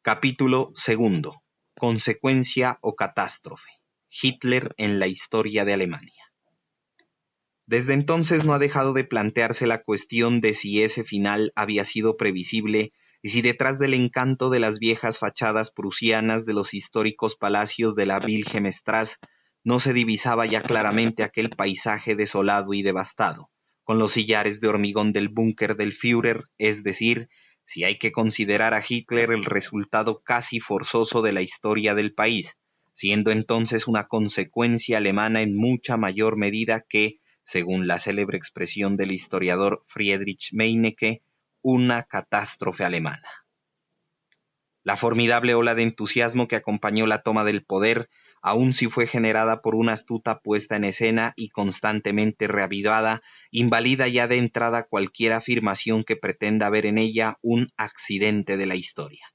Capítulo segundo. Consecuencia o catástrofe. Hitler en la historia de Alemania. Desde entonces no ha dejado de plantearse la cuestión de si ese final había sido previsible y si detrás del encanto de las viejas fachadas prusianas de los históricos palacios de la Wilhelmstrasse no se divisaba ya claramente aquel paisaje desolado y devastado, con los sillares de hormigón del búnker del Führer, es decir, si hay que considerar a Hitler el resultado casi forzoso de la historia del país, siendo entonces una consecuencia alemana en mucha mayor medida que, según la célebre expresión del historiador Friedrich Meinecke, una catástrofe alemana. La formidable ola de entusiasmo que acompañó la toma del poder, aun si fue generada por una astuta puesta en escena y constantemente reavivada, invalida ya de entrada cualquier afirmación que pretenda ver en ella un accidente de la historia.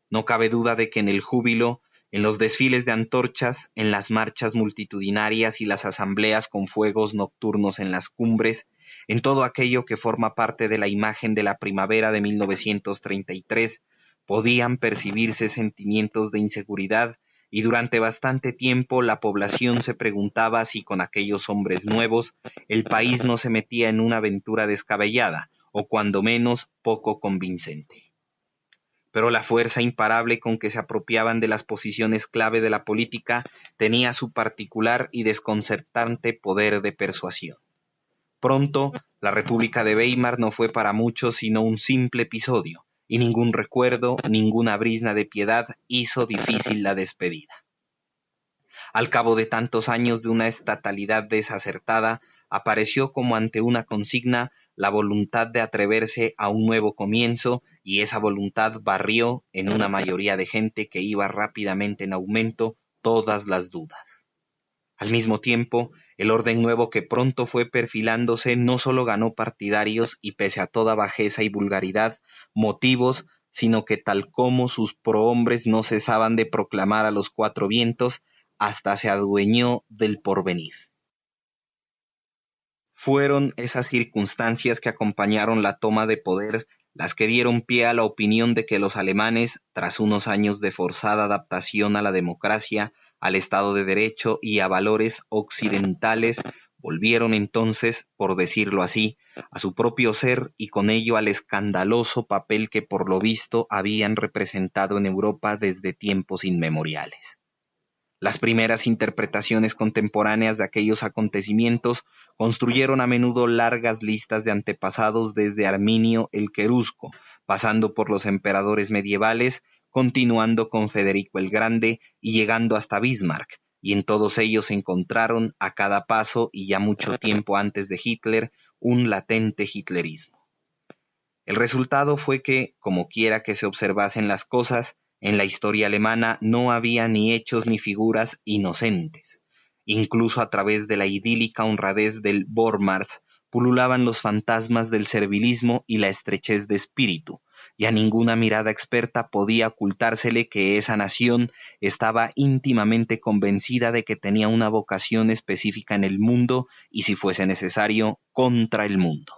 No cabe duda de que en el júbilo, en los desfiles de antorchas, en las marchas multitudinarias y las asambleas con fuegos nocturnos en las cumbres, en todo aquello que forma parte de la imagen de la primavera de 1933, podían percibirse sentimientos de inseguridad y durante bastante tiempo la población se preguntaba si con aquellos hombres nuevos el país no se metía en una aventura descabellada o cuando menos poco convincente. Pero la fuerza imparable con que se apropiaban de las posiciones clave de la política tenía su particular y desconcertante poder de persuasión. Pronto, la República de Weimar no fue para muchos sino un simple episodio, y ningún recuerdo, ninguna brizna de piedad hizo difícil la despedida. Al cabo de tantos años de una estatalidad desacertada, apareció como ante una consigna la voluntad de atreverse a un nuevo comienzo, y esa voluntad barrió, en una mayoría de gente que iba rápidamente en aumento, todas las dudas. Al mismo tiempo, el orden nuevo que pronto fue perfilándose no solo ganó partidarios y pese a toda bajeza y vulgaridad, motivos, sino que tal como sus prohombres no cesaban de proclamar a los cuatro vientos, hasta se adueñó del porvenir. Fueron esas circunstancias que acompañaron la toma de poder las que dieron pie a la opinión de que los alemanes, tras unos años de forzada adaptación a la democracia, al Estado de Derecho y a valores occidentales, volvieron entonces, por decirlo así, a su propio ser y con ello al escandaloso papel que por lo visto habían representado en Europa desde tiempos inmemoriales. Las primeras interpretaciones contemporáneas de aquellos acontecimientos construyeron a menudo largas listas de antepasados desde Arminio el Querusco, pasando por los emperadores medievales, continuando con Federico el Grande y llegando hasta Bismarck, y en todos ellos encontraron a cada paso y ya mucho tiempo antes de Hitler un latente hitlerismo. El resultado fue que, como quiera que se observasen las cosas, en la historia alemana no había ni hechos ni figuras inocentes. Incluso a través de la idílica honradez del Vormars pululaban los fantasmas del servilismo y la estrechez de espíritu, y a ninguna mirada experta podía ocultársele que esa nación estaba íntimamente convencida de que tenía una vocación específica en el mundo y, si fuese necesario, contra el mundo.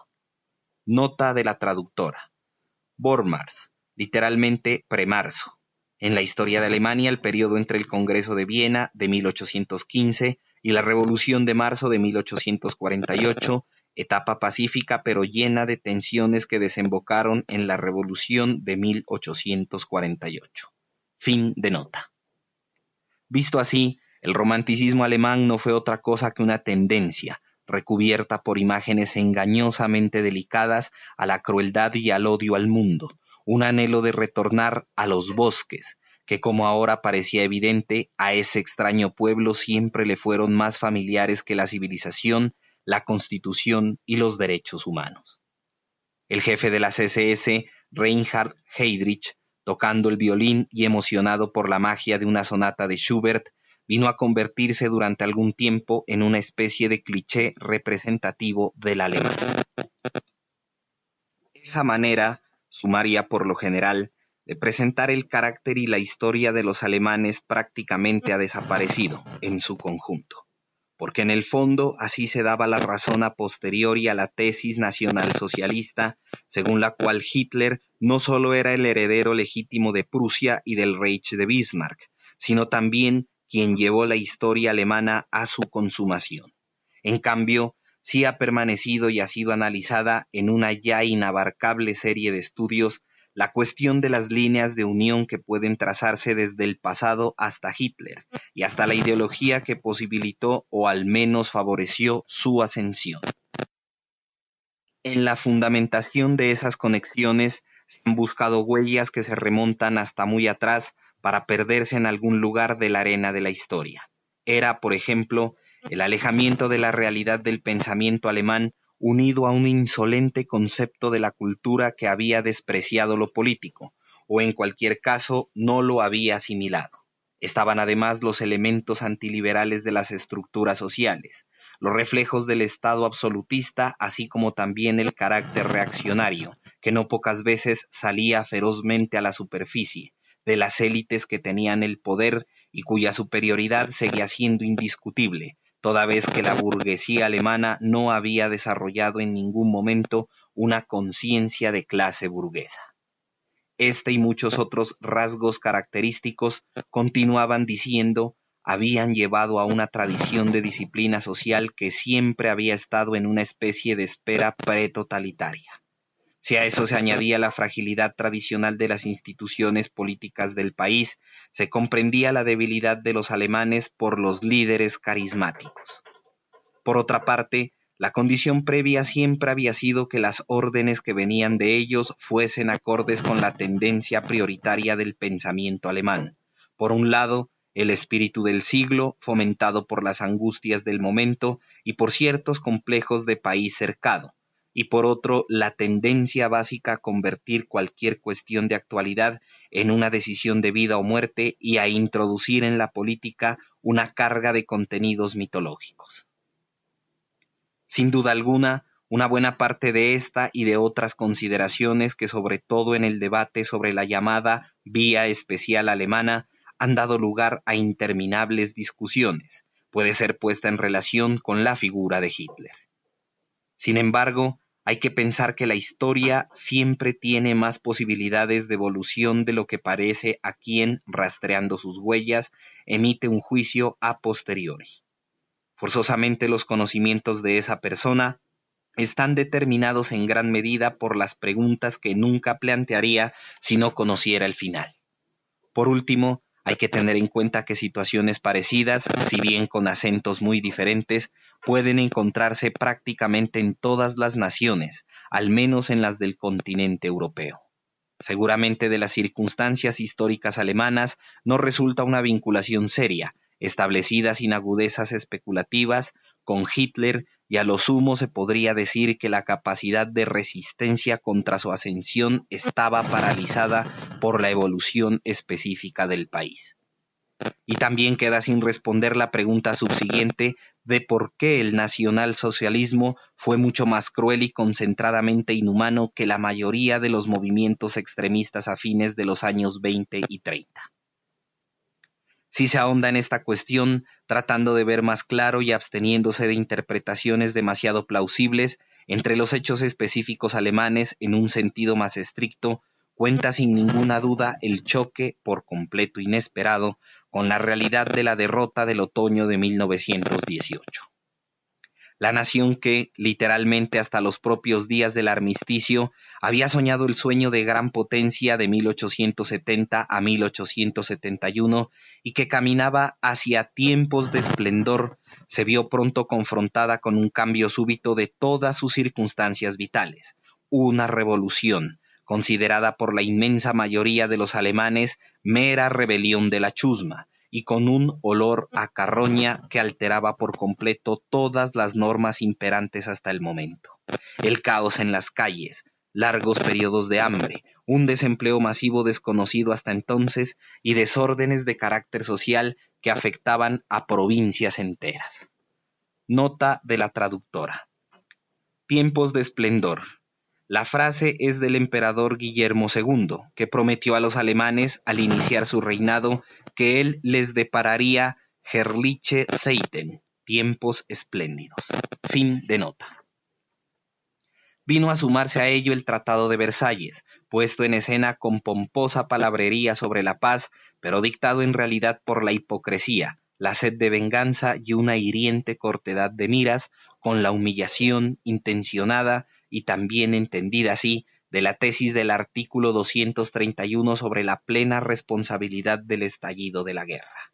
Nota de la traductora. Vormars, literalmente premarzo. En la historia de Alemania, el periodo entre el Congreso de Viena de 1815 y la Revolución de marzo de 1848, etapa pacífica pero llena de tensiones que desembocaron en la Revolución de 1848. Fin de nota. Visto así, el romanticismo alemán no fue otra cosa que una tendencia, recubierta por imágenes engañosamente delicadas a la crueldad y al odio al mundo, un anhelo de retornar a los bosques, que como ahora parecía evidente, a ese extraño pueblo siempre le fueron más familiares que la civilización, la constitución y los derechos humanos. El jefe de las SS, Reinhard Heydrich, tocando el violín y emocionado por la magia de una sonata de Schubert, vino a convertirse durante algún tiempo en una especie de cliché representativo del alemán. Esa manera, sumaria por lo general, de presentar el carácter y la historia de los alemanes prácticamente ha desaparecido en su conjunto. porque en el fondo así se daba la razón a posteriori a la tesis nacionalsocialista, según la cual Hitler no solo era el heredero legítimo de Prusia y del Reich de Bismarck, sino también quien llevó la historia alemana a su consumación. En cambio, sí ha permanecido y ha sido analizada en una ya inabarcable serie de estudios la cuestión de las líneas de unión que pueden trazarse desde el pasado hasta Hitler y hasta la ideología que posibilitó o al menos favoreció su ascensión. En la fundamentación de esas conexiones se han buscado huellas que se remontan hasta muy atrás para perderse en algún lugar de la arena de la historia. Era, por ejemplo, el alejamiento de la realidad del pensamiento alemán unido a un insolente concepto de la cultura que había despreciado lo político, o en cualquier caso no lo había asimilado. Estaban además los elementos antiliberales de las estructuras sociales, los reflejos del Estado absolutista, así como también el carácter reaccionario, que no pocas veces salía ferozmente a la superficie, de las élites que tenían el poder y cuya superioridad seguía siendo indiscutible, toda vez que la burguesía alemana no había desarrollado en ningún momento una conciencia de clase burguesa. Este y muchos otros rasgos característicos, continuaban diciendo, habían llevado a una tradición de disciplina social que siempre había estado en una especie de espera pretotalitaria. Si a eso se añadía la fragilidad tradicional de las instituciones políticas del país, se comprendía la debilidad de los alemanes por los líderes carismáticos. Por otra parte, la condición previa siempre había sido que las órdenes que venían de ellos fuesen acordes con la tendencia prioritaria del pensamiento alemán. Por un lado, el espíritu del siglo, fomentado por las angustias del momento y por ciertos complejos de país cercado, y por otro, la tendencia básica a convertir cualquier cuestión de actualidad en una decisión de vida o muerte y a introducir en la política una carga de contenidos mitológicos. Sin duda alguna, una buena parte de esta y de otras consideraciones que sobre todo en el debate sobre la llamada vía especial alemana han dado lugar a interminables discusiones, puede ser puesta en relación con la figura de Hitler. Sin embargo, hay que pensar que la historia siempre tiene más posibilidades de evolución de lo que parece a quien, rastreando sus huellas, emite un juicio a posteriori. Forzosamente los conocimientos de esa persona están determinados en gran medida por las preguntas que nunca plantearía si no conociera el final. Por último, hay que tener en cuenta que situaciones parecidas, si bien con acentos muy diferentes, pueden encontrarse prácticamente en todas las naciones, al menos en las del continente europeo. Seguramente de las circunstancias históricas alemanas no resulta una vinculación seria, establecida sin agudezas especulativas, con Hitler, y a lo sumo se podría decir que la capacidad de resistencia contra su ascensión estaba paralizada por la evolución específica del país. Y también queda sin responder la pregunta subsiguiente de por qué el nacionalsocialismo fue mucho más cruel y concentradamente inhumano que la mayoría de los movimientos extremistas a fines de los años 20 y 30. Si se ahonda en esta cuestión, tratando de ver más claro y absteniéndose de interpretaciones demasiado plausibles, entre los hechos específicos alemanes en un sentido más estricto, cuenta sin ninguna duda el choque, por completo inesperado, con la realidad de la derrota del otoño de 1918. La nación que, literalmente hasta los propios días del armisticio, había soñado el sueño de gran potencia de 1870 a 1871 y que caminaba hacia tiempos de esplendor, se vio pronto confrontada con un cambio súbito de todas sus circunstancias vitales, una revolución, considerada por la inmensa mayoría de los alemanes mera rebelión de la chusma, y con un olor a carroña que alteraba por completo todas las normas imperantes hasta el momento. El caos en las calles, largos periodos de hambre, un desempleo masivo desconocido hasta entonces y desórdenes de carácter social que afectaban a provincias enteras. Nota de la traductora. Tiempos de esplendor. La frase es del emperador Guillermo II, que prometió a los alemanes, al iniciar su reinado, que él les depararía Herrliche Zeiten, tiempos espléndidos. Fin de nota. Vino a sumarse a ello el Tratado de Versalles, puesto en escena con pomposa palabrería sobre la paz, pero dictado en realidad por la hipocresía, la sed de venganza y una hiriente cortedad de miras, con la humillación intencionada y también entendida así de la tesis del artículo 231 sobre la plena responsabilidad del estallido de la guerra.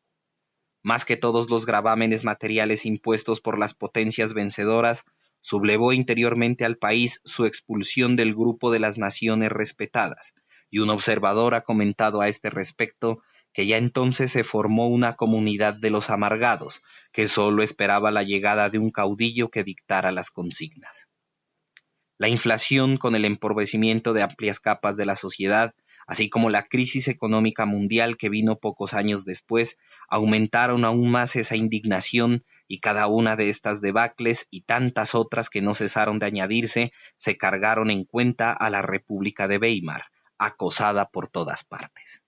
Más que todos los gravámenes materiales impuestos por las potencias vencedoras, sublevó interiormente al país su expulsión del grupo de las naciones respetadas, y un observador ha comentado a este respecto que ya entonces se formó una comunidad de los amargados, que sólo esperaba la llegada de un caudillo que dictara las consignas. La inflación, con el empobrecimiento de amplias capas de la sociedad, así como la crisis económica mundial que vino pocos años después, aumentaron aún más esa indignación, y cada una de estas debacles y tantas otras que no cesaron de añadirse se cargaron en cuenta a la República de Weimar, acosada por todas partes.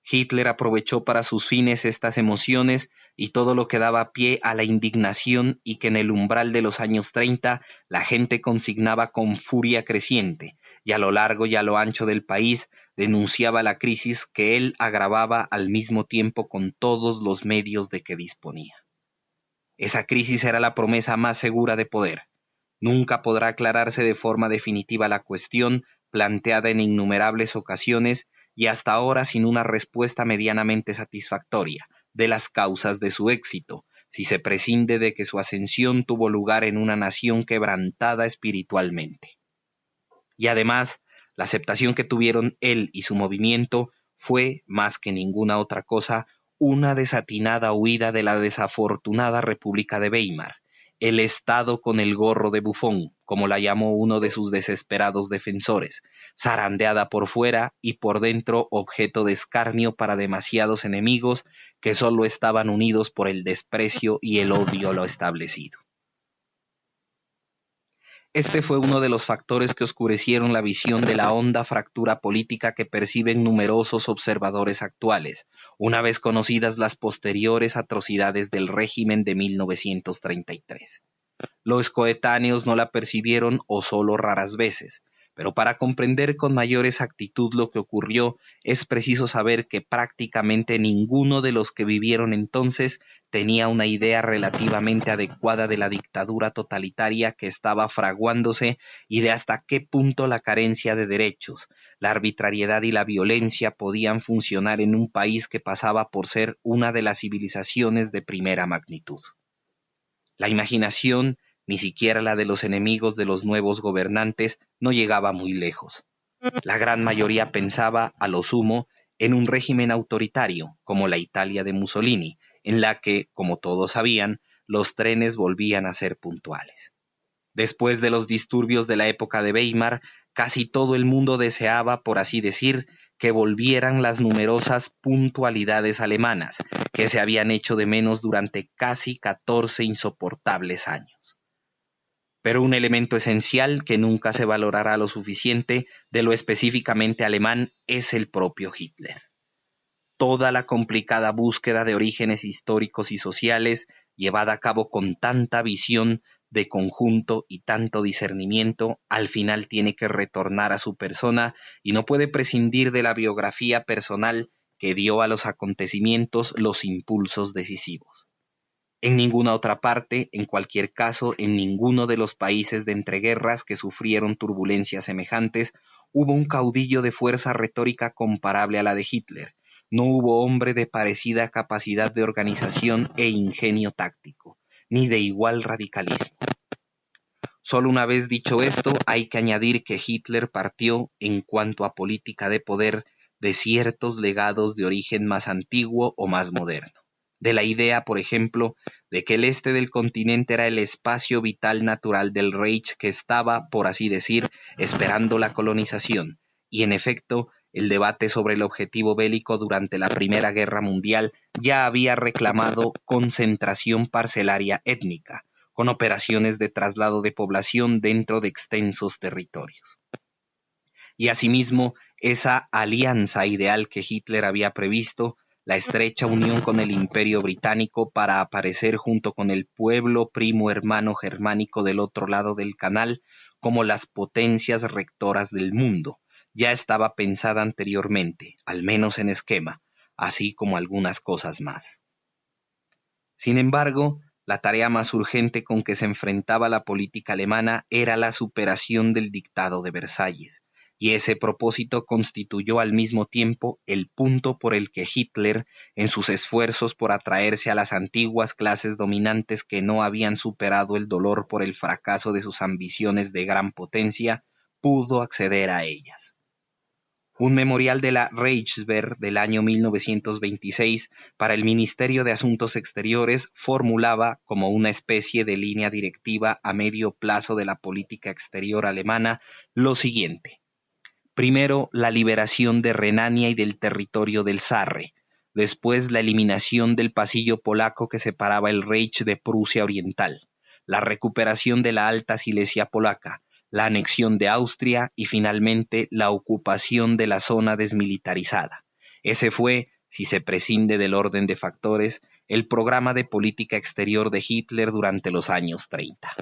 Hitler aprovechó para sus fines estas emociones y todo lo que daba pie a la indignación, y que en el umbral de los años 30 la gente consignaba con furia creciente, y a lo largo y a lo ancho del país denunciaba la crisis que él agravaba al mismo tiempo con todos los medios de que disponía. Esa crisis era la promesa más segura de poder. Nunca podrá aclararse de forma definitiva la cuestión, planteada en innumerables ocasiones y hasta ahora sin una respuesta medianamente satisfactoria, de las causas de su éxito, si se prescinde de que su ascensión tuvo lugar en una nación quebrantada espiritualmente. Y además, la aceptación que tuvieron él y su movimiento fue, más que ninguna otra cosa, una desatinada huida de la desafortunada República de Weimar, el Estado con el gorro de bufón, como la llamó uno de sus desesperados defensores, zarandeada por fuera y por dentro objeto de escarnio para demasiados enemigos que sólo estaban unidos por el desprecio y el odio a lo establecido. Este fue uno de los factores que oscurecieron la visión de la honda fractura política que perciben numerosos observadores actuales, una vez conocidas las posteriores atrocidades del régimen de 1933. Los coetáneos no la percibieron o solo raras veces, pero para comprender con mayor exactitud lo que ocurrió es preciso saber que prácticamente ninguno de los que vivieron entonces tenía una idea relativamente adecuada de la dictadura totalitaria que estaba fraguándose y de hasta qué punto la carencia de derechos, la arbitrariedad y la violencia podían funcionar en un país que pasaba por ser una de las civilizaciones de primera magnitud. La imaginación, ni siquiera la de los enemigos de los nuevos gobernantes, no llegaba muy lejos. La gran mayoría pensaba, a lo sumo, en un régimen autoritario, como la Italia de Mussolini, en la que, como todos sabían, los trenes volvían a ser puntuales. Después de los disturbios de la época de Weimar, casi todo el mundo deseaba, por así decir, que volvieran las numerosas puntualidades alemanas, que se habían hecho de menos durante casi 14 insoportables años. Pero un elemento esencial que nunca se valorará lo suficiente de lo específicamente alemán es el propio Hitler. Toda la complicada búsqueda de orígenes históricos y sociales, llevada a cabo con tanta visión de conjunto y tanto discernimiento, al final tiene que retornar a su persona y no puede prescindir de la biografía personal que dio a los acontecimientos los impulsos decisivos. En ninguna otra parte, en cualquier caso, en ninguno de los países de entreguerras que sufrieron turbulencias semejantes, hubo un caudillo de fuerza retórica comparable a la de Hitler. No hubo hombre de parecida capacidad de organización e ingenio táctico, ni de igual radicalismo. Solo una vez dicho esto, hay que añadir que Hitler partió, en cuanto a política de poder, de ciertos legados de origen más antiguo o más moderno. De la idea, por ejemplo, de que el este del continente era el espacio vital natural del Reich que estaba, por así decir, esperando la colonización, y en efecto, el debate sobre el objetivo bélico durante la Primera Guerra Mundial ya había reclamado concentración parcelaria étnica, con operaciones de traslado de población dentro de extensos territorios. Y asimismo, esa alianza ideal que Hitler había previsto la estrecha unión con el Imperio Británico para aparecer junto con el pueblo primo hermano germánico del otro lado del canal como las potencias rectoras del mundo, ya estaba pensada anteriormente, al menos en esquema, así como algunas cosas más. Sin embargo, la tarea más urgente con que se enfrentaba la política alemana era la superación del Dictado de Versalles, y ese propósito constituyó al mismo tiempo el punto por el que Hitler, en sus esfuerzos por atraerse a las antiguas clases dominantes que no habían superado el dolor por el fracaso de sus ambiciones de gran potencia, pudo acceder a ellas. Un memorial de la Reichswehr del año 1926 para el Ministerio de Asuntos Exteriores formulaba como una especie de línea directiva a medio plazo de la política exterior alemana lo siguiente. Primero, la liberación de Renania y del territorio del Sarre. Después, la eliminación del pasillo polaco que separaba el Reich de Prusia Oriental. La recuperación de la Alta Silesia polaca, la anexión de Austria y finalmente la ocupación de la zona desmilitarizada. Ese fue, si se prescinde del orden de factores, el programa de política exterior de Hitler durante los años 30.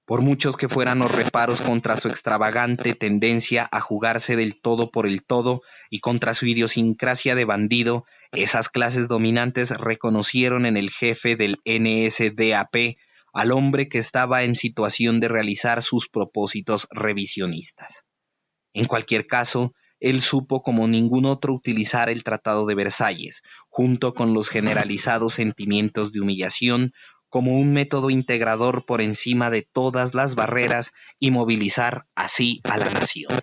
Por muchos que fueran los reparos contra su extravagante tendencia a jugarse del todo por el todo y contra su idiosincrasia de bandido, esas clases dominantes reconocieron en el jefe del NSDAP al hombre que estaba en situación de realizar sus propósitos revisionistas. En cualquier caso, él supo como ningún otro utilizar el Tratado de Versalles, junto con los generalizados sentimientos de humillación, como un método integrador por encima de todas las barreras y movilizar así a la nación.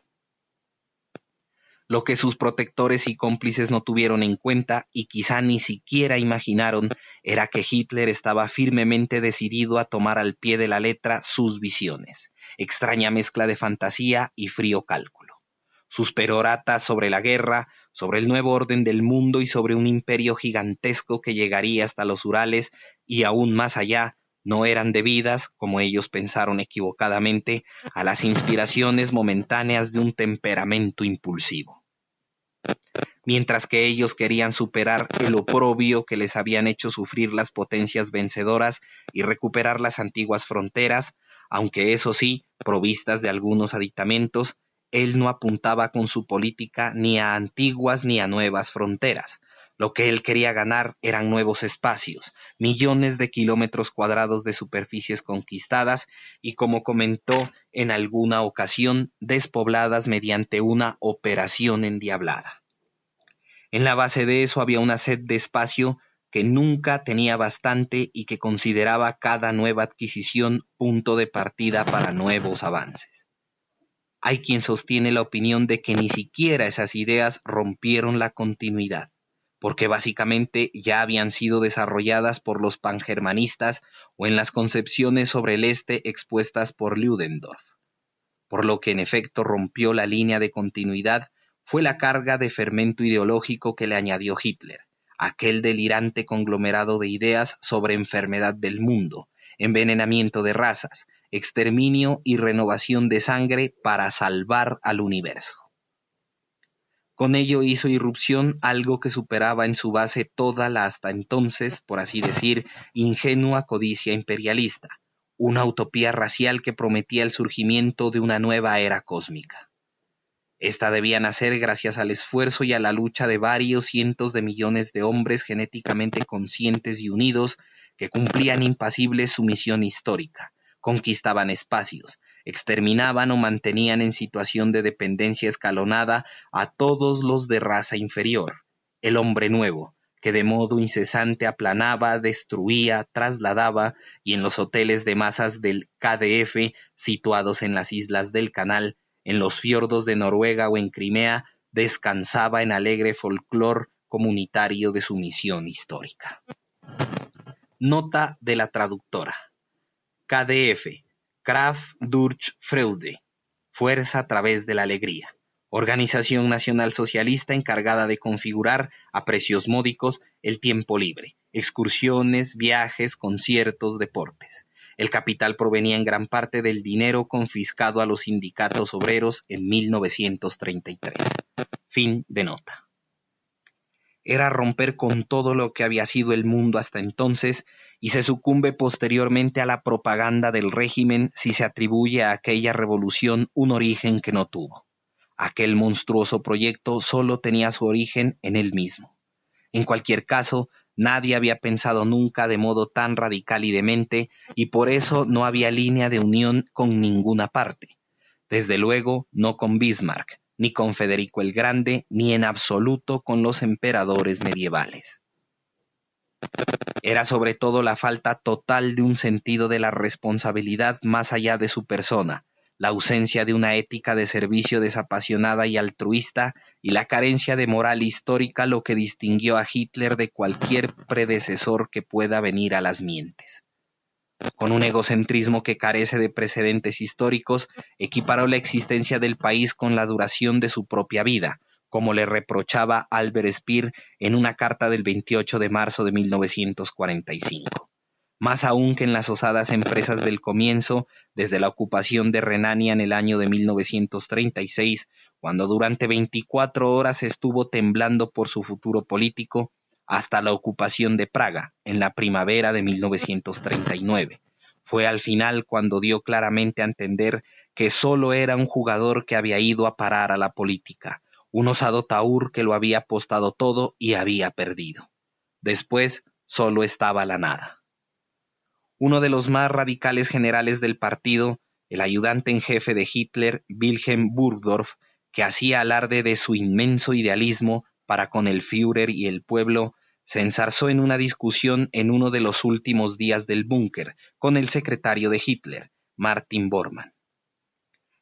Lo que sus protectores y cómplices no tuvieron en cuenta y quizá ni siquiera imaginaron era que Hitler estaba firmemente decidido a tomar al pie de la letra sus visiones, extraña mezcla de fantasía y frío cálculo. Sus peroratas sobre la guerra, sobre el nuevo orden del mundo y sobre un imperio gigantesco que llegaría hasta los Urales y aún más allá, no eran debidas, como ellos pensaron equivocadamente, a las inspiraciones momentáneas de un temperamento impulsivo. Mientras que ellos querían superar el oprobio que les habían hecho sufrir las potencias vencedoras y recuperar las antiguas fronteras, aunque eso sí, provistas de algunos aditamentos, él no apuntaba con su política ni a antiguas ni a nuevas fronteras. Lo que él quería ganar eran nuevos espacios, millones de kilómetros cuadrados de superficies conquistadas y, como comentó en alguna ocasión, despobladas mediante una operación endiablada. En la base de eso había una sed de espacio que nunca tenía bastante y que consideraba cada nueva adquisición punto de partida para nuevos avances. Hay quien sostiene la opinión de que ni siquiera esas ideas rompieron la continuidad, porque básicamente ya habían sido desarrolladas por los pangermanistas o en las concepciones sobre el este expuestas por Ludendorff. Por lo que en efecto rompió la línea de continuidad fue la carga de fermento ideológico que le añadió Hitler, aquel delirante conglomerado de ideas sobre enfermedad del mundo, envenenamiento de razas, exterminio y renovación de sangre para salvar al universo. Con ello hizo irrupción algo que superaba en su base toda la hasta entonces, por así decir, ingenua codicia imperialista, una utopía racial que prometía el surgimiento de una nueva era cósmica. Esta debía nacer gracias al esfuerzo y a la lucha de varios cientos de millones de hombres genéticamente conscientes y unidos que cumplían impasibles su misión histórica, conquistaban espacios, exterminaban o mantenían en situación de dependencia escalonada a todos los de raza inferior, el hombre nuevo, que de modo incesante aplanaba, destruía, trasladaba y en los hoteles de masas del KDF situados en las islas del Canal, en los fiordos de Noruega o en Crimea, descansaba en alegre folclor comunitario de su misión histórica. Nota de la traductora. KDF, Kraft durch Freude, Fuerza a través de la alegría. Organización Nacional Socialista encargada de configurar a precios módicos el tiempo libre, excursiones, viajes, conciertos, deportes. El capital provenía en gran parte del dinero confiscado a los sindicatos obreros en 1933. Fin de nota. era romper con todo lo que había sido el mundo hasta entonces y se sucumbe posteriormente a la propaganda del régimen si se atribuye a aquella revolución un origen que no tuvo. Aquel monstruoso proyecto solo tenía su origen en él mismo. En cualquier caso, nadie había pensado nunca de modo tan radical y demente, y por eso no había línea de unión con ninguna parte. Desde luego, no con Bismarck, ni con Federico el Grande, ni en absoluto con los emperadores medievales. Era sobre todo la falta total de un sentido de la responsabilidad más allá de su persona, la ausencia de una ética de servicio desapasionada y altruista, y la carencia de moral histórica lo que distinguió a Hitler de cualquier predecesor que pueda venir a las mientes. Con un egocentrismo que carece de precedentes históricos, equiparó la existencia del país con la duración de su propia vida, como le reprochaba Albert Speer en una carta del 28 de marzo de 1945. Más aún que en las osadas empresas del comienzo, desde la ocupación de Renania en el año de 1936, cuando durante 24 horas estuvo temblando por su futuro político, hasta la ocupación de Praga en la primavera de 1939. Fue al final cuando dio claramente a entender que solo era un jugador que había ido a parar a la política, un osado taur que lo había apostado todo y había perdido. Después solo estaba la nada. Uno de los más radicales generales del partido, el ayudante en jefe de Hitler, Wilhelm Burgdorf, que hacía alarde de su inmenso idealismo para con el Führer y el pueblo, se enzarzó en una discusión en uno de los últimos días del búnker con el secretario de Hitler, Martin Bormann.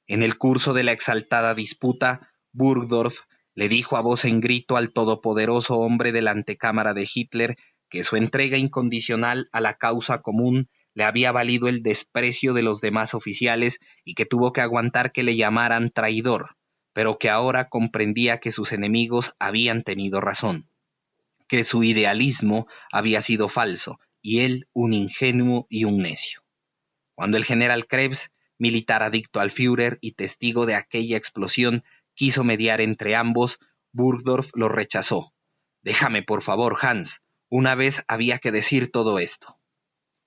En el curso de la exaltada disputa, Burgdorf le dijo a voz en grito al todopoderoso hombre de la antecámara de Hitler que su entrega incondicional a la causa común le había valido el desprecio de los demás oficiales y que tuvo que aguantar que le llamaran traidor, pero que ahora comprendía que sus enemigos habían tenido razón, que su idealismo había sido falso y él un ingenuo y un necio. Cuando el general Krebs, militar adicto al Führer y testigo de aquella explosión, quiso mediar entre ambos, Burgdorf lo rechazó. «Déjame, por favor, Hans. Una vez había que decir todo esto».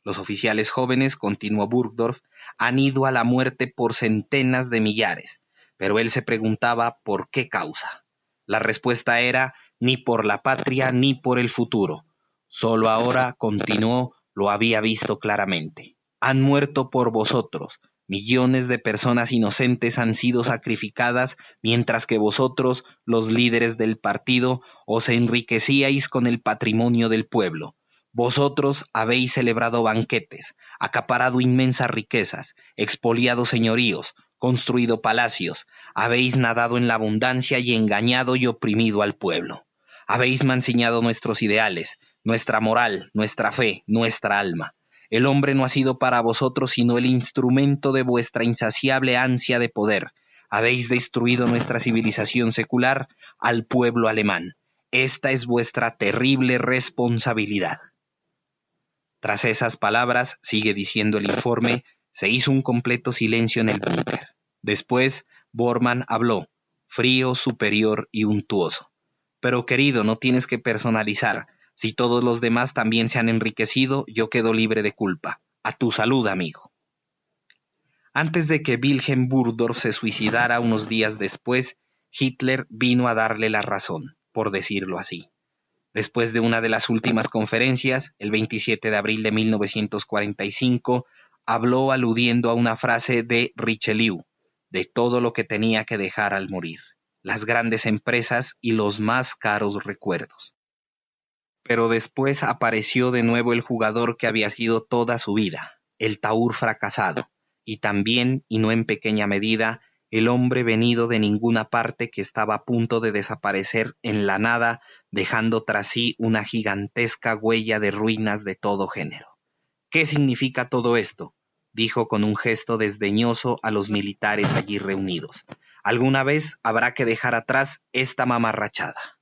Los oficiales jóvenes, continuó Burgdorf, han ido a la muerte por centenas de millares, pero él se preguntaba por qué causa. La respuesta era ni por la patria ni por el futuro. Solo ahora, continuó, lo había visto claramente. Han muerto por vosotros. Millones de personas inocentes han sido sacrificadas, mientras que vosotros, los líderes del partido, os enriquecíais con el patrimonio del pueblo. Vosotros habéis celebrado banquetes, acaparado inmensas riquezas, expoliado señoríos, construido palacios, habéis nadado en la abundancia y engañado y oprimido al pueblo. Habéis mancillado nuestros ideales, nuestra moral, nuestra fe, nuestra alma. El hombre no ha sido para vosotros sino el instrumento de vuestra insaciable ansia de poder. Habéis destruido nuestra civilización secular al pueblo alemán. Esta es vuestra terrible responsabilidad. Tras esas palabras, sigue diciendo el informe, se hizo un completo silencio en el búnker. Después, Bormann habló, frío, superior y untuoso. Pero querido, no tienes que personalizar. Si todos los demás también se han enriquecido, yo quedo libre de culpa. A tu salud, amigo. Antes de que Wilhelm Burgdorf se suicidara unos días después, Hitler vino a darle la razón, por decirlo así. Después de una de las últimas conferencias, el 27 de abril de 1945, habló aludiendo a una frase de Richelieu, de todo lo que tenía que dejar al morir, las grandes empresas y los más caros recuerdos. Pero después apareció de nuevo el jugador que había sido toda su vida, el taur fracasado, y también, y no en pequeña medida, el hombre venido de ninguna parte que estaba a punto de desaparecer en la nada, dejando tras sí una gigantesca huella de ruinas de todo género. ¿Qué significa todo esto?, dijo con un gesto desdeñoso a los militares allí reunidos. Alguna vez habrá que dejar atrás esta mamarrachada.